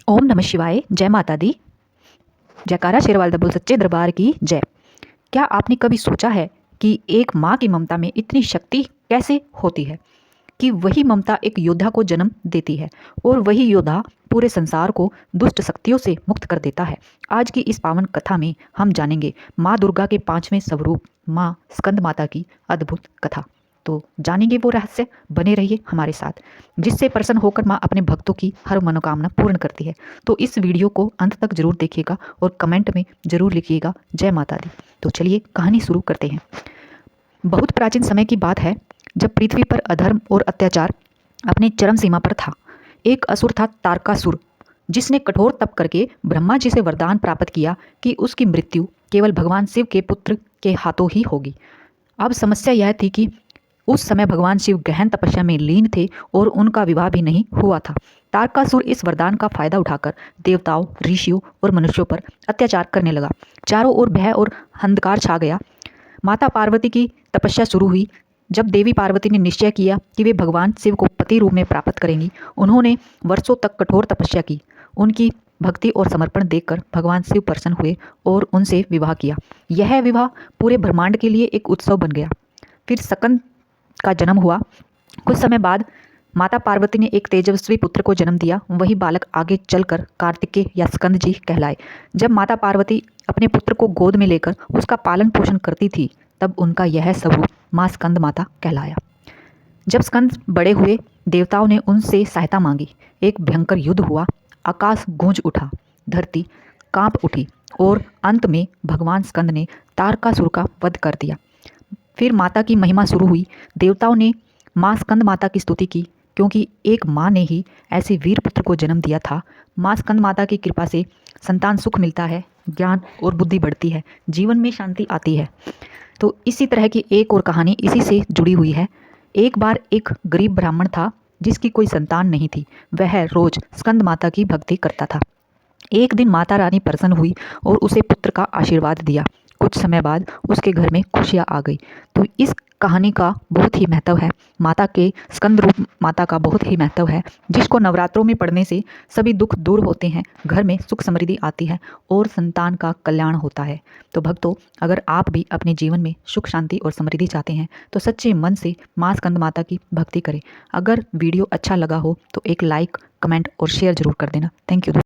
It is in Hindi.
ओम नमः शिवाय। जय माता दी। जयकारा शेरवाल दबुल सच्चे दरबार की जय। क्या आपने कभी सोचा है कि एक माँ की ममता में इतनी शक्ति कैसे होती है कि वही ममता एक योद्धा को जन्म देती है और वही योद्धा पूरे संसार को दुष्ट शक्तियों से मुक्त कर देता है। आज की इस पावन कथा में हम जानेंगे माँ दुर्गा के 5वें स्वरूप माँ स्कंद माता की अद्भुत कथा। तो जानेंगे वो रहस्य। बने रहिए हमारे साथ, जिससे प्रसन्न होकर माँ अपने भक्तों की हर मनोकामना पूर्ण करती है। तो इस वीडियो को अंत तक जरूर देखिएगा और कमेंट में जरूर लिखिएगा जय माता दी। तो चलिए कहानी शुरू करते हैं। बहुत प्राचीन समय की बात है, जब पृथ्वी पर अधर्म और अत्याचार अपनी चरम सीमा पर था। एक असुर था तारकासुर, जिसने कठोर तप करके ब्रह्मा जी से वरदान प्राप्त किया कि उसकी मृत्यु केवल भगवान शिव के पुत्र के हाथों ही होगी। अब समस्या यह थी कि उस समय भगवान शिव गहन तपस्या में लीन थे और उनका विवाह भी नहीं हुआ था। तारकासुर इस वरदान का फायदा उठाकर देवताओं, ऋषियों और मनुष्यों पर अत्याचार करने लगा। चारों ओर भय और अंधकार छा गया। माता पार्वती की तपस्या शुरू हुई। जब देवी पार्वती ने निश्चय किया कि वे भगवान शिव को पति रूप में प्राप्त करेंगी, उन्होंने वर्षों तक कठोर तपस्या की। उनकी भक्ति और समर्पण देखकर भगवान शिव प्रसन्न हुए और उनसे विवाह किया। यह विवाह पूरे ब्रह्मांड के लिए एक उत्सव बन गया। फिर स्कंद का जन्म हुआ। कुछ समय बाद माता पार्वती ने एक तेजस्वी पुत्र को जन्म दिया। वही बालक आगे चलकर कार्तिकेय या स्कंद जी कहलाए। जब माता पार्वती अपने पुत्र को गोद में लेकर उसका पालन पोषण करती थी, तब उनका यह स्वरूप माँ स्कंद माता कहलाया। जब स्कंद बड़े हुए, देवताओं ने उनसे सहायता मांगी। एक भयंकर युद्ध हुआ। आकाश गूंज उठा, धरती कांप उठी और अंत में भगवान स्कंद ने तारकासुर का वध कर दिया। फिर माता की महिमा शुरू हुई। देवताओं ने माँ स्कंद माता की स्तुति की, क्योंकि एक माँ ने ही ऐसे वीर पुत्र को जन्म दिया था। माँ स्कंद माता की कृपा से संतान सुख मिलता है, ज्ञान और बुद्धि बढ़ती है, जीवन में शांति आती है। तो इसी तरह की एक और कहानी इसी से जुड़ी हुई है। एक बार एक गरीब ब्राह्मण था, जिसकी कोई संतान नहीं थी। वह रोज स्कंद माता की भक्ति करता था। एक दिन माता रानी प्रसन्न हुई और उसे पुत्र का आशीर्वाद दिया। कुछ समय बाद उसके घर में खुशियाँ आ गई। तो इस कहानी का बहुत ही महत्व है। माता के स्कंद रूप माता का बहुत ही महत्व है, जिसको नवरात्रों में पढ़ने से सभी दुख दूर होते हैं, घर में सुख समृद्धि आती है और संतान का कल्याण होता है। तो भक्तों, अगर आप भी अपने जीवन में सुख शांति और समृद्धि चाहते हैं तो सच्चे मन से माँ स्कंद माता की भक्ति करें। अगर वीडियो अच्छा लगा हो तो एक लाइक, कमेंट और शेयर जरूर कर देना। Thank you.